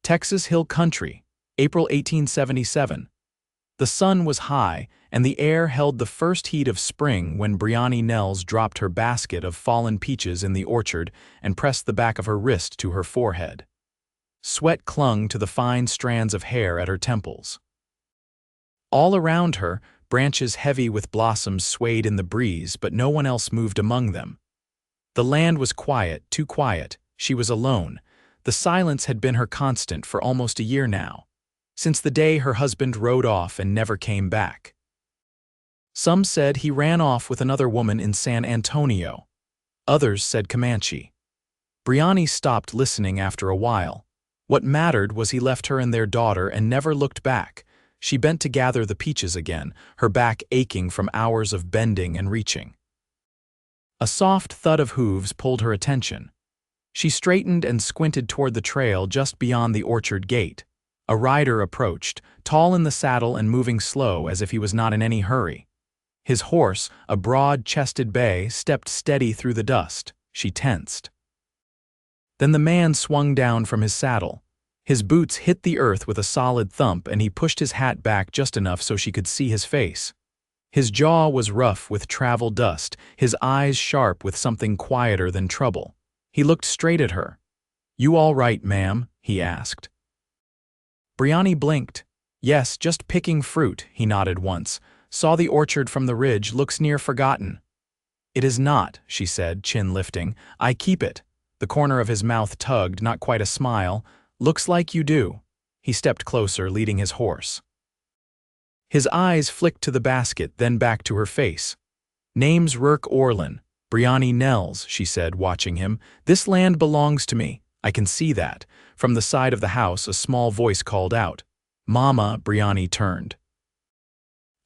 Texas Hill Country, April 1877. The sun was high, and the air held the first heat of spring when Briony Nells dropped her basket of fallen peaches in the orchard and pressed the back of her wrist to her forehead. Sweat clung to the fine strands of hair at her temples. All around her, branches heavy with blossoms swayed in the breeze, but no one else moved among them. The land was quiet, too quiet. She was alone. The silence had been her constant for almost a year now, since the day her husband rode off and never came back. Some said he ran off with another woman in San Antonio. Others said Comanche. Briony stopped listening after a while. What mattered was he left her and their daughter and never looked back. She bent to gather the peaches again, her back aching from hours of bending and reaching. A soft thud of hooves pulled her attention. She straightened and squinted toward the trail just beyond the orchard gate. A rider approached, tall in the saddle and moving slow as if he was not in any hurry. His horse, a broad-chested bay, stepped steady through the dust. She tensed. Then the man swung down from his saddle. His boots hit the earth with a solid thump, and he pushed his hat back just enough so she could see his face. His jaw was rough with travel dust, his eyes sharp with something quieter than trouble. He looked straight at her. "You all right, ma'am?" he asked. Briony blinked. "Yes, just picking fruit," he nodded once. "Saw the orchard from the ridge, looks near forgotten." "It is not," she said, chin lifting. "I keep it." The corner of his mouth tugged, not quite a smile. "Looks like you do." He stepped closer, leading his horse. His eyes flicked to the basket, then back to her face. "Name's Rourke Orlan. Briony Nells," she said, watching him. "This land belongs to me. I can see that." From the side of the house, a small voice called out. "Mama," Briony turned.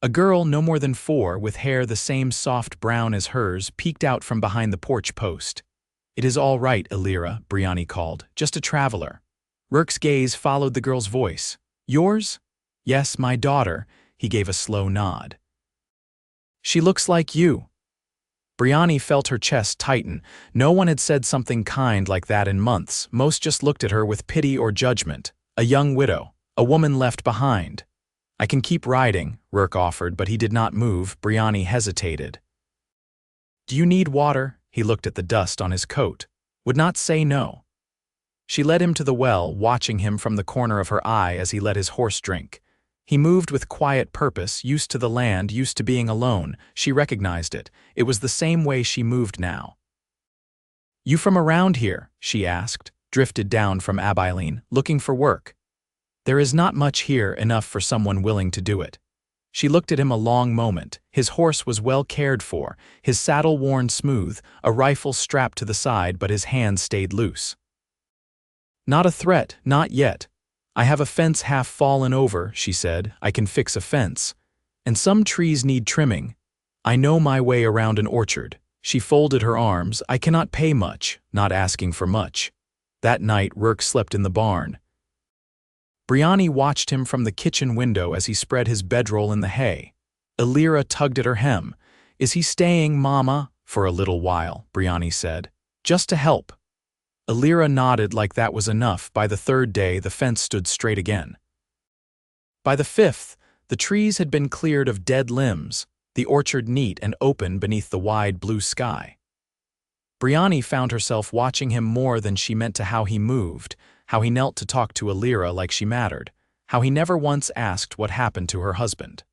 A girl no more than 4, with hair the same soft brown as hers, peeked out from behind the porch post. "It is all right, Elira," Briony called. "Just a traveler." Rourke's gaze followed the girl's voice. "Yours?" "Yes, my daughter." He gave a slow nod. "She looks like you." Briony felt her chest tighten. No one had said something kind like that in months. Most just looked at her with pity or judgment. A young widow. A woman left behind. "I can keep riding," Rourke offered, but he did not move. Briony hesitated. "Do you need water?" He looked at the dust on his coat. Would not say no. She led him to the well, watching him from the corner of her eye as he let his horse drink. He moved with quiet purpose, used to the land, used to being alone. She recognized it. It was the same way she moved now. "You from around here?" she asked, drifted down from Abilene, looking for work. "There is not much here, enough for someone willing to do it." She looked at him a long moment. His horse was well cared for, his saddle worn smooth, a rifle strapped to the side, but his hands stayed loose. "Not a threat, not yet. I have a fence half fallen over," she said. "I can fix a fence. And some trees need trimming. I know my way around an orchard." She folded her arms. "I cannot pay much," not asking for much. That night, Rourke slept in the barn. Briony watched him from the kitchen window as he spread his bedroll in the hay. Elira tugged at her hem. "Is he staying, Mama?" "For a little while," Briony said. "Just to help." Elira nodded like that was enough. By the 3rd day, the fence stood straight again. By the 5th, the trees had been cleared of dead limbs, the orchard neat and open beneath the wide blue sky. Briony found herself watching him more than she meant to how he moved, how he knelt to talk to Elira like she mattered, how he never once asked what happened to her husband.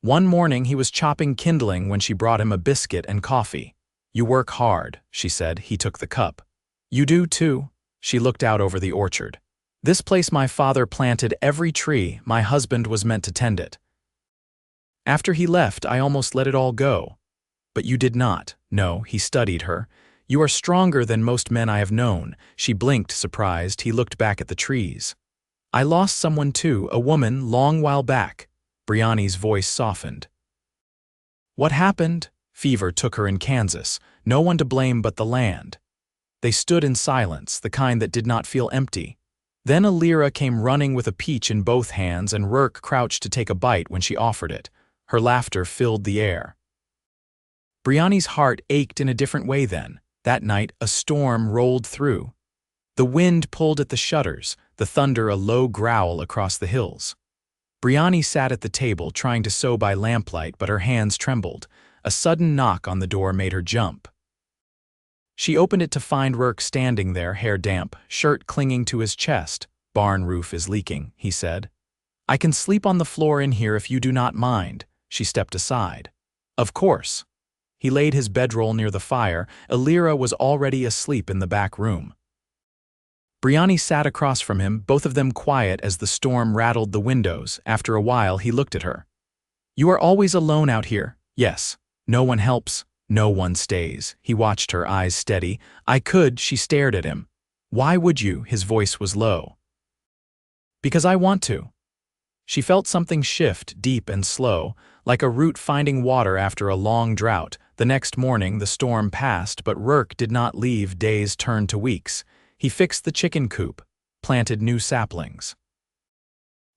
One morning he was chopping kindling when she brought him a biscuit and coffee. "You work hard," she said. He took the cup. "You do too." She looked out over the orchard. "This place my father planted every tree. My husband was meant to tend it. After he left, I almost let it all go. But you did not." "No," he studied her. "You are stronger than most men I have known." She blinked, surprised. He looked back at the trees. "I lost someone too, a woman, long while back." Briony's voice softened. "What happened?" "Fever took her in Kansas. No one to blame but the land." They stood in silence, the kind that did not feel empty. Then Elira came running with a peach in both hands, and Rourke crouched to take a bite when she offered it. Her laughter filled the air. Briony's heart ached in a different way then. That night, a storm rolled through. The wind pulled at the shutters, the thunder a low growl across the hills. Briony sat at the table trying to sew by lamplight, but her hands trembled. A sudden knock on the door made her jump. She opened it to find Rourke standing there, hair damp, shirt clinging to his chest. "Barn roof is leaking," he said. "I can sleep on the floor in here if you do not mind." She stepped aside. "Of course." He laid his bedroll near the fire. Elira was already asleep in the back room. Briony sat across from him, both of them quiet as the storm rattled the windows. After a while, he looked at her. "You are always alone out here?" "Yes. No one helps. No one stays." He watched her, eyes steady. "I could," she stared at him. "Why would you?" His voice was low. "Because I want to." She felt something shift, deep and slow, like a root finding water after a long drought. The next morning, the storm passed, but Rourke did not leave. Days turned to weeks. He fixed the chicken coop, planted new saplings,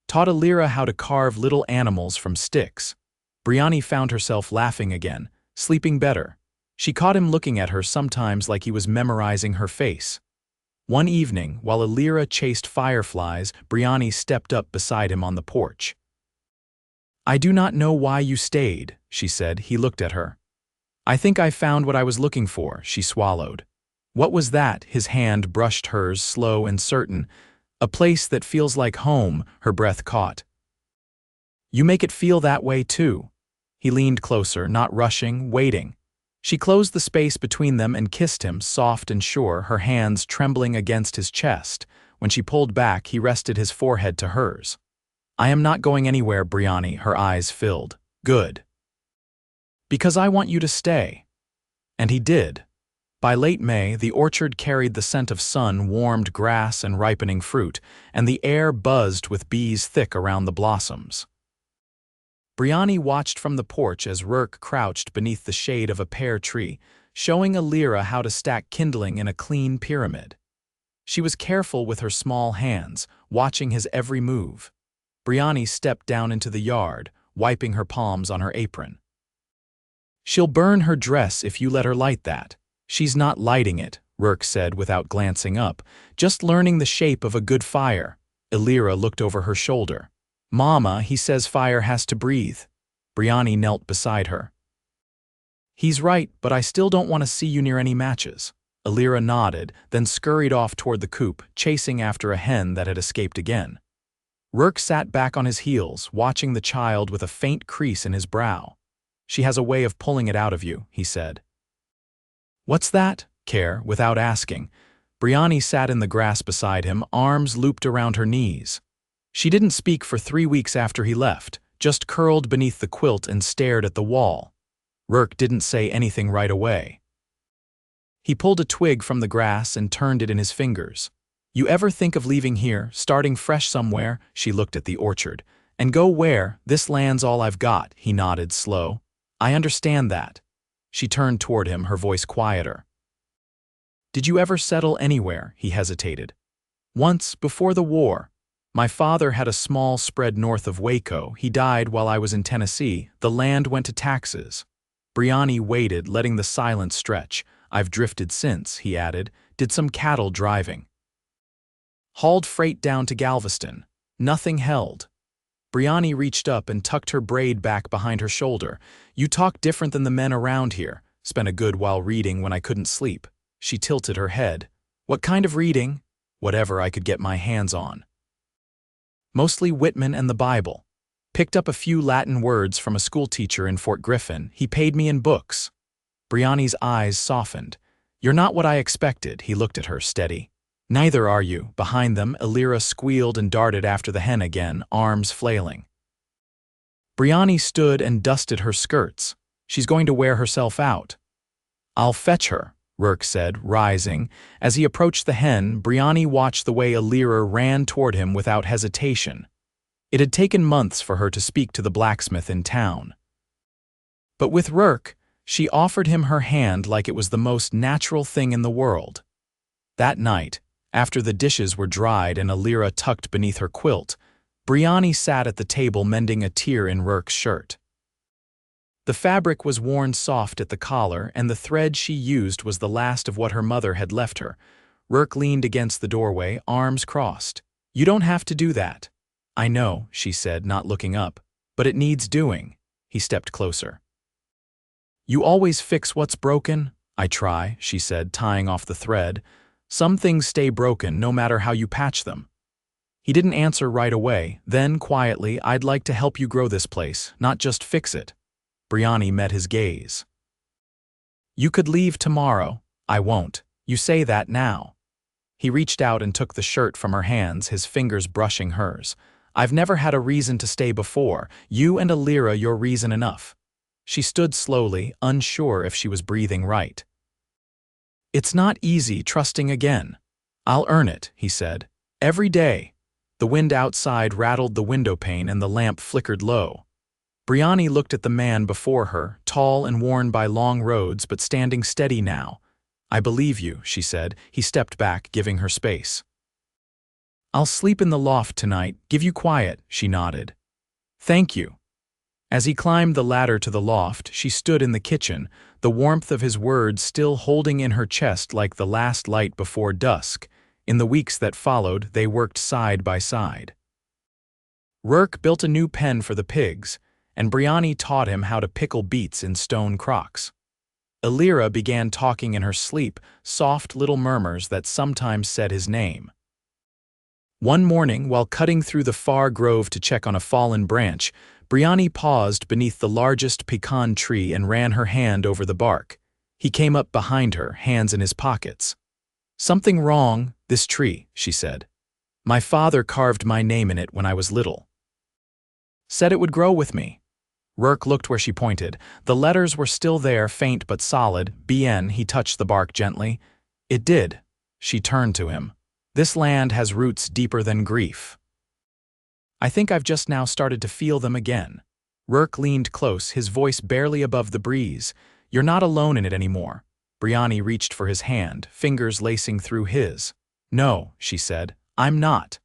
taught Elira how to carve little animals from sticks. Briony found herself laughing again, sleeping better. She caught him looking at her sometimes like he was memorizing her face. One evening, while Elira chased fireflies, Briony stepped up beside him on the porch. "I do not know why you stayed," she said. He looked at her. "I think I found what I was looking for," she swallowed. "What was that?" His hand brushed hers, slow and certain. "A place that feels like home," her breath caught. "You make it feel that way too." He leaned closer, not rushing, waiting. She closed the space between them and kissed him, soft and sure, her hands trembling against his chest. When she pulled back, he rested his forehead to hers. "I am not going anywhere, Briony," her eyes filled. "Good. Because I want you to stay." And he did. By late May, the orchard carried the scent of sun, warmed grass, and ripening fruit, and the air buzzed with bees thick around the blossoms. Briony watched from the porch as Rourke crouched beneath the shade of a pear tree, showing Elira how to stack kindling in a clean pyramid. She was careful with her small hands, watching his every move. Briony stepped down into the yard, wiping her palms on her apron. "She'll burn her dress if you let her light that." "She's not lighting it," Rourke said without glancing up, "just learning the shape of a good fire." Elira looked over her shoulder. "Mama, he says fire has to breathe." Briony knelt beside her. "He's right, but I still don't want to see you near any matches." Elira nodded, then scurried off toward the coop, chasing after a hen that had escaped again. Rourke sat back on his heels, watching the child with a faint crease in his brow. "She has a way of pulling it out of you," he said. "What's that?" Care, without asking. Briony sat in the grass beside him, arms looped around her knees. She didn't speak for 3 weeks after he left, just curled beneath the quilt and stared at the wall. Rourke didn't say anything right away. He pulled a twig from the grass and turned it in his fingers. "You ever think of leaving here, starting fresh somewhere?" She looked at the orchard. "And go where? This land's all I've got," he nodded, slow. "I understand that." She turned toward him, her voice quieter. "Did you ever settle anywhere?" He hesitated. "Once, before the war. My father had a small spread north of Waco. He died while I was in Tennessee. The land went to taxes." Briony waited, letting the silence stretch. "I've drifted since," he added. "Did some cattle driving. Hauled freight down to Galveston. Nothing held." Briony reached up and tucked her braid back behind her shoulder. "You talk different than the men around here. Spent a good while reading when I couldn't sleep." She tilted her head. "What kind of reading?" "Whatever I could get my hands on. Mostly Whitman and the Bible. Picked up a few Latin words from a schoolteacher in Fort Griffin. He paid me in books." Briony's eyes softened. "You're not what I expected." He looked at her, steady. "Neither are you." Behind them, Elira squealed and darted after the hen again, arms flailing. Briony stood and dusted her skirts. "She's going to wear herself out." "I'll fetch her," Rourke said, rising. As he approached the hen, Briony watched the way Elira ran toward him without hesitation. It had taken months for her to speak to the blacksmith in town. But with Rourke, she offered him her hand like it was the most natural thing in the world. That night, after the dishes were dried and Elira tucked beneath her quilt, Briony sat at the table mending a tear in Rourke's shirt. The fabric was worn soft at the collar, and the thread she used was the last of what her mother had left her. Rourke leaned against the doorway, arms crossed. You don't have to do that. I know, she said, not looking up. But it needs doing. He stepped closer. You always fix what's broken? I try, she said, tying off the thread. Some things stay broken no matter how you patch them. He didn't answer right away. Then, quietly, I'd like to help you grow this place, not just fix it. Briony met his gaze. You could leave tomorrow. I won't. You say that now. He reached out and took the shirt from her hands, his fingers brushing hers. I've never had a reason to stay before. You and Alira, your reason enough. She stood slowly, unsure if she was breathing right. It's not easy trusting again. I'll earn it, he said. Every day. The wind outside rattled the window pane and the lamp flickered low. Briony looked at the man before her, tall and worn by long roads but standing steady now. I believe you, she said. He stepped back, giving her space. I'll sleep in the loft tonight, give you quiet, she nodded. Thank you. As he climbed the ladder to the loft, she stood in the kitchen, the warmth of his words still holding in her chest like the last light before dusk. In the weeks that followed, they worked side by side. Rourke built a new pen for the pigs, and Briony taught him how to pickle beets in stone crocks. Alira began talking in her sleep, soft little murmurs that sometimes said his name. One morning, while cutting through the far grove to check on a fallen branch, Briony paused beneath the largest pecan tree and ran her hand over the bark. He came up behind her, hands in his pockets. Something wrong, this tree, she said. My father carved my name in it when I was little. Said it would grow with me. Rourke looked where she pointed. The letters were still there, faint but solid. BN, he touched the bark gently. It did. She turned to him. This land has roots deeper than grief. I think I've just now started to feel them again. Rourke leaned close, his voice barely above the breeze. You're not alone in it anymore. Briony reached for his hand, fingers lacing through his. No, she said, I'm not.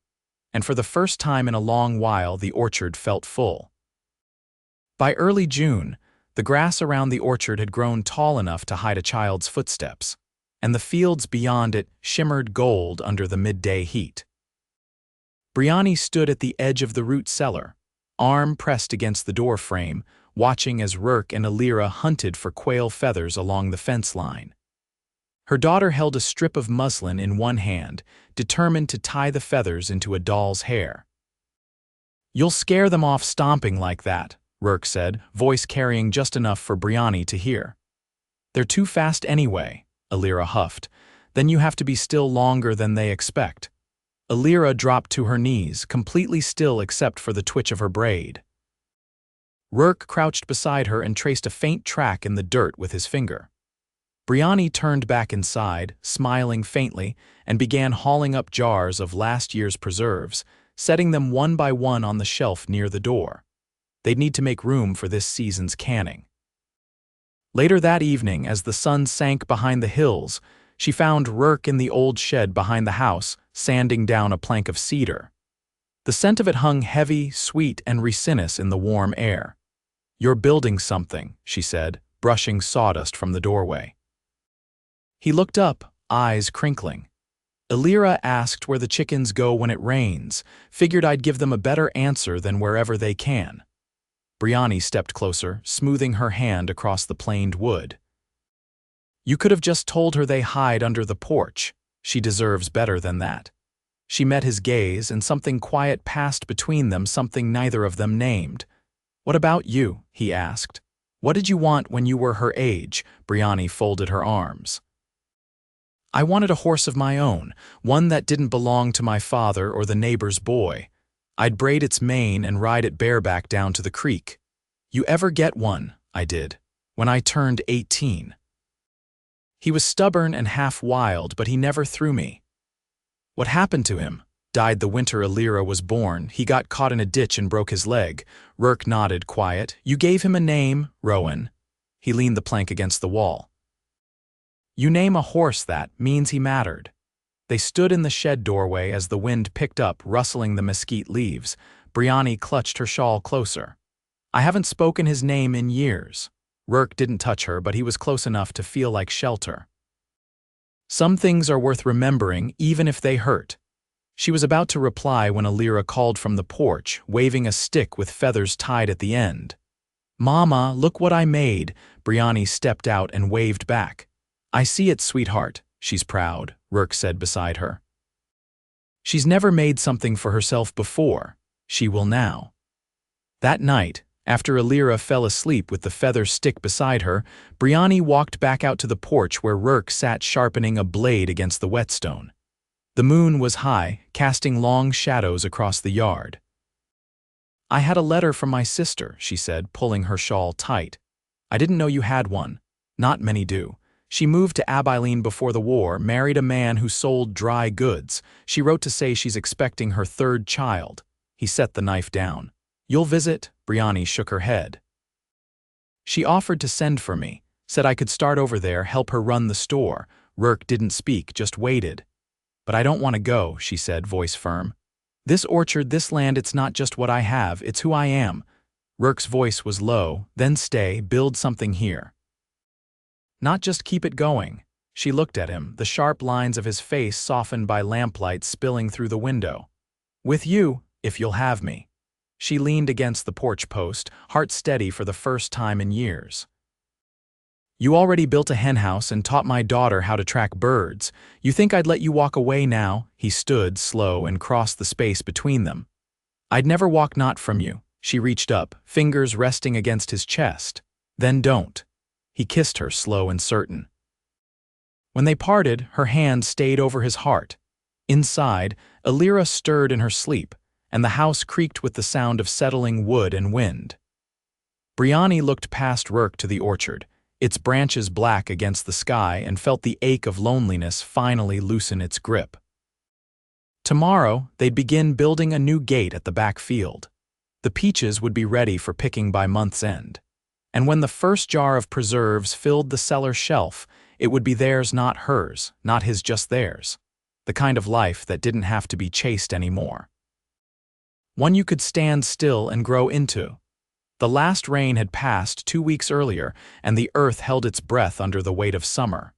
And for the first time in a long while, the orchard felt full. By early June, the grass around the orchard had grown tall enough to hide a child's footsteps, and the fields beyond it shimmered gold under the midday heat. Briony stood at the edge of the root cellar, arm pressed against the door frame, watching as Rourke and Alira hunted for quail feathers along the fence line. Her daughter held a strip of muslin in one hand, determined to tie the feathers into a doll's hair. You'll scare them off stomping like that, Rourke said, voice carrying just enough for Briony to hear. They're too fast anyway, Alira huffed. Then you have to be still longer than they expect. Alira dropped to her knees, completely still except for the twitch of her braid. Rourke crouched beside her and traced a faint track in the dirt with his finger. Briony turned back inside, smiling faintly, and began hauling up jars of last year's preserves, setting them one by one on the shelf near the door. They'd need to make room for this season's canning. Later that evening, as the sun sank behind the hills, she found Rourke in the old shed behind the house, sanding down a plank of cedar. The scent of it hung heavy, sweet, and resinous in the warm air. You're building something, she said, brushing sawdust from the doorway. He looked up, eyes crinkling. Alira asked where the chickens go when it rains, figured I'd give them a better answer than wherever they can. Briony stepped closer, smoothing her hand across the planed wood. You could have just told her they hide under the porch. She deserves better than that. She met his gaze, and something quiet passed between them, something neither of them named. What about you? He asked. What did you want when you were her age? Briony folded her arms. I wanted a horse of my own, one that didn't belong to my father or the neighbor's boy. I'd braid its mane and ride it bareback down to the creek. You ever get one? I did, when I turned 18. He was stubborn and half wild, but he never threw me. What happened to him? Died the winter Alira was born. He got caught in a ditch and broke his leg. Rourke nodded, quiet. You gave him a name, Rowan. He leaned the plank against the wall. You name a horse that means he mattered. They stood in the shed doorway as the wind picked up, rustling the mesquite leaves. Briony clutched her shawl closer. I haven't spoken his name in years. Rourke didn't touch her, but he was close enough to feel like shelter. Some things are worth remembering even if they hurt. She was about to reply when Alira called from the porch, waving a stick with feathers tied at the end. "Mama, look what I made." Briony stepped out and waved back. "I see it, sweetheart. She's proud," Rourke said beside her. "She's never made something for herself before. She will now." That night, after Alira fell asleep with the feather stick beside her, Briony walked back out to the porch where Rourke sat sharpening a blade against the whetstone. The moon was high, casting long shadows across the yard. "I had a letter from my sister," she said, pulling her shawl tight. "I didn't know you had one. Not many do. She moved to Abilene before the war, married a man who sold dry goods. She wrote to say she's expecting her third child." He set the knife down. "You'll visit?" Briony shook her head. "She offered to send for me, said I could start over there, help her run the store." Rourke didn't speak, just waited. "But I don't want to go," she said, voice firm. "This orchard, this land, it's not just what I have, it's who I am." Rourke's voice was low. "Then stay, build something here. Not just keep it going." She looked at him, the sharp lines of his face softened by lamplight spilling through the window. "With you, if you'll have me." She leaned against the porch post, heart steady for the first time in years. "You already built a henhouse and taught my daughter how to track birds. You think I'd let you walk away now?" He stood, slow, and crossed the space between them. "I'd never walk not from you." She reached up, fingers resting against his chest. "Then don't." He kissed her, slow and certain. When they parted, her hand stayed over his heart. Inside, Alira stirred in her sleep, and the house creaked with the sound of settling wood and wind. Briony looked past Rourke to the orchard, its branches black against the sky, and felt the ache of loneliness finally loosen its grip. Tomorrow, they'd begin building a new gate at the back field. The peaches would be ready for picking by month's end. And when the first jar of preserves filled the cellar shelf, it would be theirs, not hers, not his, just theirs. The kind of life that didn't have to be chased anymore. One you could stand still and grow into. The last rain had passed 2 weeks earlier, and the earth held its breath under the weight of summer.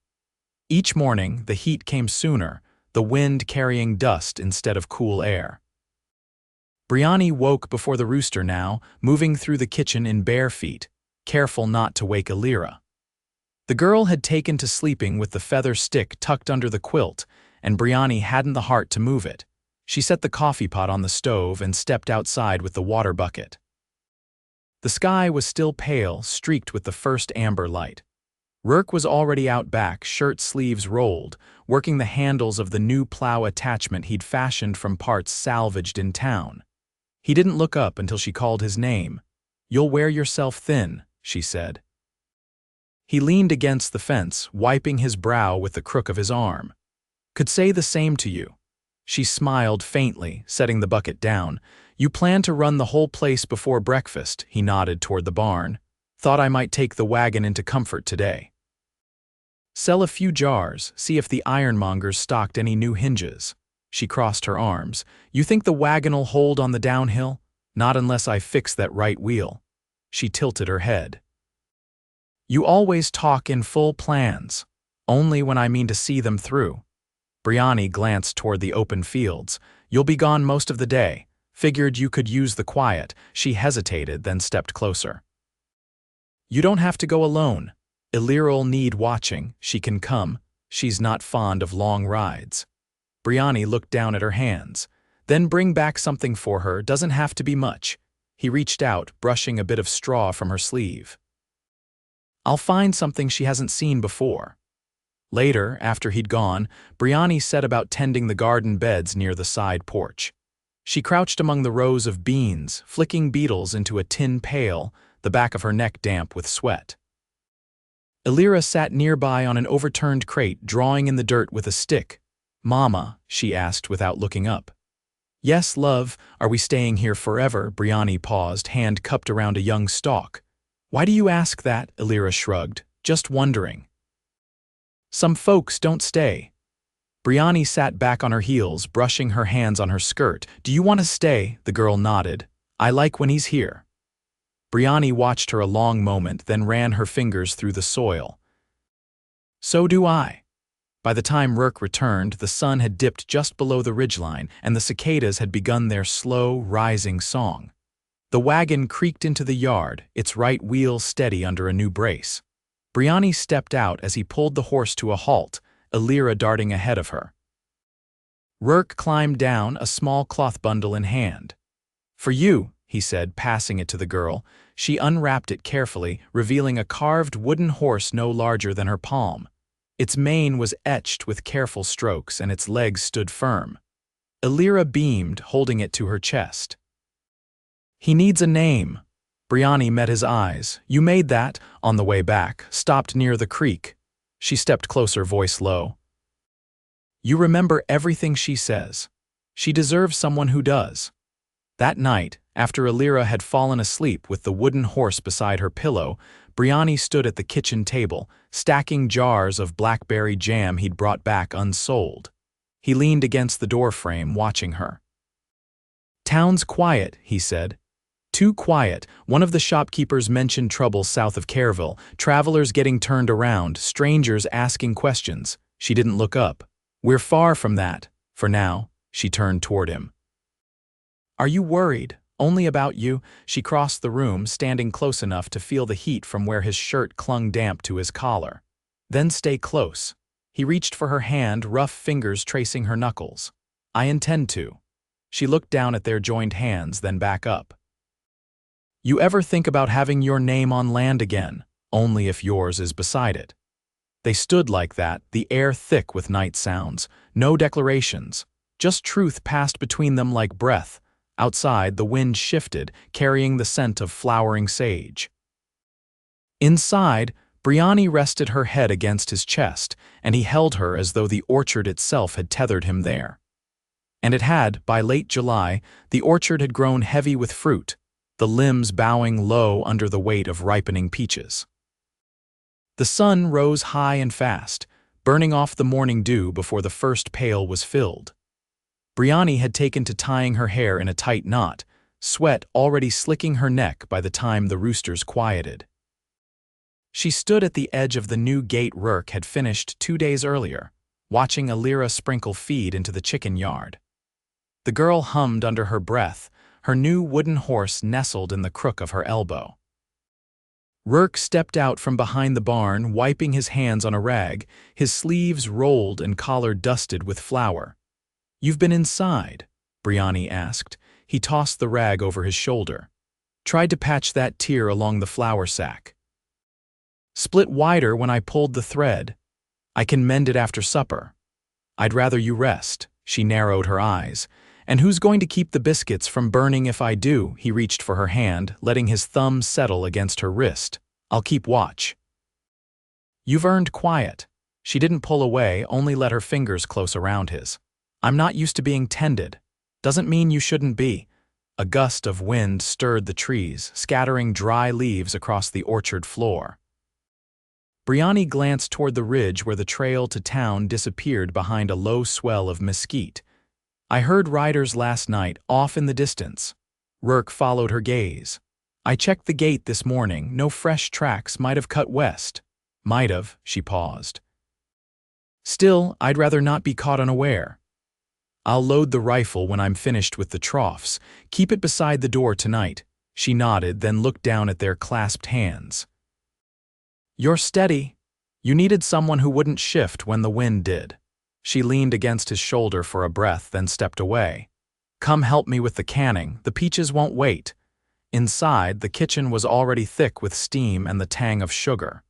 Each morning, the heat came sooner, the wind carrying dust instead of cool air. Briony woke before the rooster now, moving through the kitchen in bare feet, careful not to wake Alira. The girl had taken to sleeping with the feather stick tucked under the quilt, and Briony hadn't the heart to move it. She set the coffee pot on the stove and stepped outside with the water bucket. The sky was still pale, streaked with the first amber light. Rourke was already out back, shirt sleeves rolled, working the handles of the new plow attachment he'd fashioned from parts salvaged in town. He didn't look up until she called his name. "You'll wear yourself thin," she said. He leaned against the fence, wiping his brow with the crook of his arm. "Could say the same to you." She smiled faintly, setting the bucket down. "You plan to run the whole place before breakfast," he nodded toward the barn. "Thought I might take the wagon into Comfort today. Sell a few jars, see if the ironmonger's stocked any new hinges." She crossed her arms. "You think the wagon'll hold on the downhill? Not unless I fix that right wheel." She tilted her head. "You always talk in full plans. Only when I mean to see them through." Briony glanced toward the open fields. "You'll be gone most of the day. Figured you could use the quiet." She hesitated, then stepped closer. "You don't have to go alone. Alira'll need watching. She can come. She's not fond of long rides." Briony looked down at her hands. "Then bring back something for her. Doesn't have to be much." He reached out, brushing a bit of straw from her sleeve. "I'll find something she hasn't seen before." Later, after he'd gone, Briony set about tending the garden beds near the side porch. She crouched among the rows of beans, flicking beetles into a tin pail, the back of her neck damp with sweat. Alira sat nearby on an overturned crate, drawing in the dirt with a stick. "Mama," she asked without looking up. "Yes, love. Are we staying here forever?" Briony paused, hand cupped around a young stalk. "Why do you ask that?" Alira shrugged. "Just wondering." "Some folks don't stay." Briony sat back on her heels, brushing her hands on her skirt. "Do you want to stay?" The girl nodded. "I like when he's here." Briony watched her a long moment, then ran her fingers through the soil. "So do I. By the time Rourke returned, the sun had dipped just below the ridgeline, and the cicadas had begun their slow, rising song. The wagon creaked into the yard, its right wheel steady under a new brace. Briony stepped out as he pulled the horse to a halt, Elira darting ahead of her. Rourke climbed down, a small cloth bundle in hand. "For you," he said, passing it to the girl. She unwrapped it carefully, revealing a carved wooden horse no larger than her palm. Its mane was etched with careful strokes, and its legs stood firm. Elira beamed, holding it to her chest. "He needs a name." Briony met his eyes. "You made that?" On the way back, stopped near the creek. She stepped closer, voice low. "You remember everything she says. She deserves someone who does." That night, after Elira had fallen asleep with the wooden horse beside her pillow, Briony stood at the kitchen table, stacking jars of blackberry jam he'd brought back unsold. He leaned against the doorframe, watching her. "Town's quiet," he said. "Too quiet." One of the shopkeepers mentioned trouble south of Careville, travelers getting turned around, strangers asking questions. She didn't look up. "We're far from that, for now." She turned toward him. "Are you worried? Only about you?" She crossed the room, standing close enough to feel the heat from where his shirt clung damp to his collar. "Then stay close." He reached for her hand, rough fingers tracing her knuckles. "I intend to." She looked down at their joined hands, then back up. "You ever think about having your name on land again? Only if yours is beside it." They stood like that, the air thick with night sounds. No declarations. Just truth passed between them like breath. Outside, the wind shifted, carrying the scent of flowering sage. Inside, Briony rested her head against his chest, and he held her as though the orchard itself had tethered him there. And it had, by late July, the orchard had grown heavy with fruit, the limbs bowing low under the weight of ripening peaches. The sun rose high and fast, burning off the morning dew before the first pail was filled. Briony had taken to tying her hair in a tight knot, sweat already slicking her neck by the time the roosters quieted. She stood at the edge of the new gate Rourke had finished 2 days earlier, watching Elira sprinkle feed into the chicken yard. The girl hummed under her breath, her new wooden horse nestled in the crook of her elbow. Rourke stepped out from behind the barn, wiping his hands on a rag, his sleeves rolled and collar dusted with flour. "You've been inside?" Briony asked. He tossed the rag over his shoulder. "Tried to patch that tear along the flour sack. Split wider when I pulled the thread. I can mend it after supper. I'd rather you rest." She narrowed her eyes. "And who's going to keep the biscuits from burning if I do?" He reached for her hand, letting his thumb settle against her wrist. "I'll keep watch." "You've earned quiet." She didn't pull away, only let her fingers close around his. "I'm not used to being tended." "Doesn't mean you shouldn't be." A gust of wind stirred the trees, scattering dry leaves across the orchard floor. Briony glanced toward the ridge where the trail to town disappeared behind a low swell of mesquite. "I heard riders last night, off in the distance." Rourke followed her gaze. "I checked the gate this morning, no fresh tracks, might have cut west." "Might have," she paused. "Still, I'd rather not be caught unaware." "I'll load the rifle when I'm finished with the troughs. Keep it beside the door tonight." She nodded, then looked down at their clasped hands. "You're steady." You needed someone who wouldn't shift when the wind did. She leaned against his shoulder for a breath, then stepped away. "Come help me with the canning. The peaches won't wait." Inside, the kitchen was already thick with steam and the tang of sugar.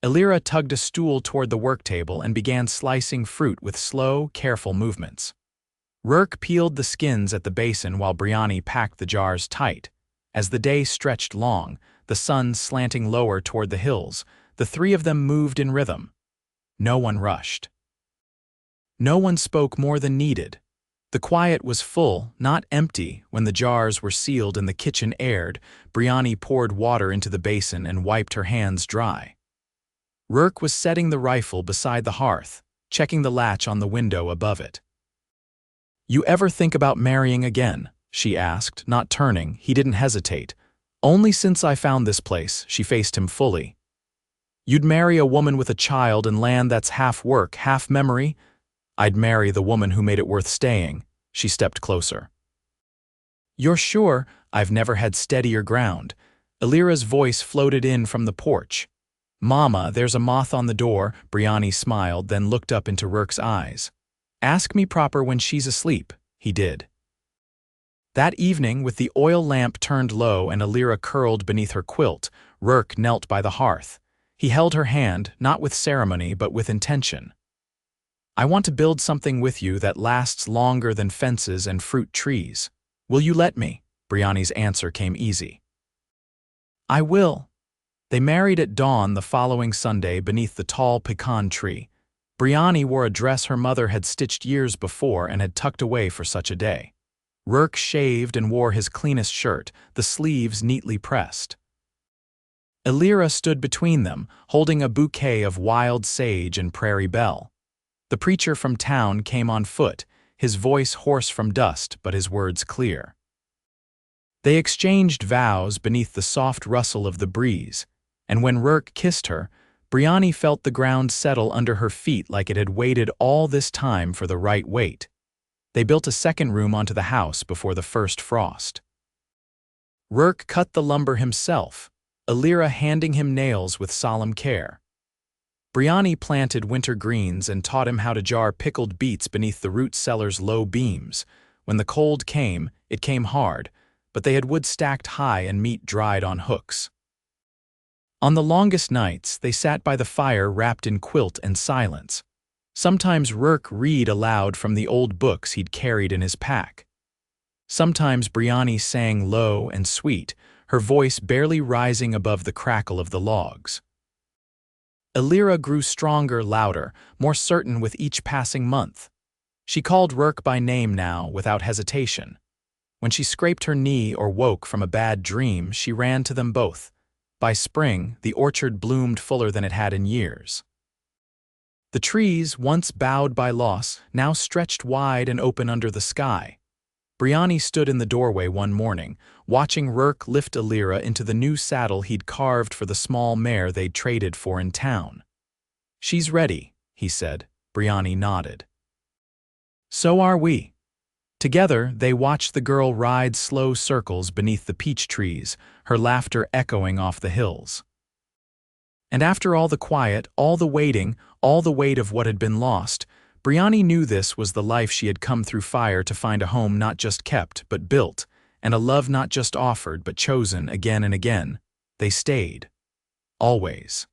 Elira tugged a stool toward the work table and began slicing fruit with slow, careful movements. Rourke peeled the skins at the basin while Briony packed the jars tight. As the day stretched long, the sun slanting lower toward the hills, the three of them moved in rhythm. No one rushed. No one spoke more than needed. The quiet was full, not empty. When the jars were sealed and the kitchen aired, Briony poured water into the basin and wiped her hands dry. Rourke was setting the rifle beside the hearth, checking the latch on the window above it. "You ever think about marrying again?" she asked, not turning. He didn't hesitate. "Only since I found this place." She faced him fully. You'd marry a woman with a child and land that's half work, half memory? I'd marry the woman who made it worth staying. She stepped closer. You're sure? I've never had steadier ground. Elira's voice floated in from the porch. Mama, there's a moth on the door. Briony smiled, then looked up into Rourke's eyes. Ask me proper when she's asleep. He did. That evening, with the oil lamp turned low and Elira curled beneath her quilt, Rourke knelt by the hearth. He held her hand, not with ceremony, but with intention. I want to build something with you that lasts longer than fences and fruit trees. Will you let me? Briony's answer came easy. I will. They married at dawn the following Sunday beneath the tall pecan tree. Briony wore a dress her mother had stitched years before and had tucked away for such a day. Rourke shaved and wore his cleanest shirt, the sleeves neatly pressed. Elira stood between them, holding a bouquet of wild sage and prairie bell. The preacher from town came on foot, his voice hoarse from dust but his words clear. They exchanged vows beneath the soft rustle of the breeze, and when Rourke kissed her, Briony felt the ground settle under her feet like it had waited all this time for the right weight. They built a second room onto the house before the first frost. Rourke cut the lumber himself, Elira handing him nails with solemn care. Briony planted winter greens and taught him how to jar pickled beets beneath the root cellar's low beams. When the cold came, it came hard, but they had wood stacked high and meat dried on hooks. On the longest nights, they sat by the fire wrapped in quilt and silence. Sometimes Rourke read aloud from the old books he'd carried in his pack. Sometimes Briony sang low and sweet, her voice barely rising above the crackle of the logs. Elira grew stronger, louder, more certain with each passing month. She called Rourke by name now, without hesitation. When she scraped her knee or woke from a bad dream, she ran to them both. By spring, the orchard bloomed fuller than it had in years. The trees, once bowed by loss, now stretched wide and open under the sky. Briony stood in the doorway one morning, watching Rourke lift Elira into the new saddle he'd carved for the small mare they'd traded for in town. She's ready, he said. Briony nodded. So are we. Together, they watched the girl ride slow circles beneath the peach trees, her laughter echoing off the hills. And after all the quiet, all the waiting, all the weight of what had been lost, Briony knew this was the life she had come through fire to find, a home not just kept, but built, and a love not just offered, but chosen again and again. They stayed. Always.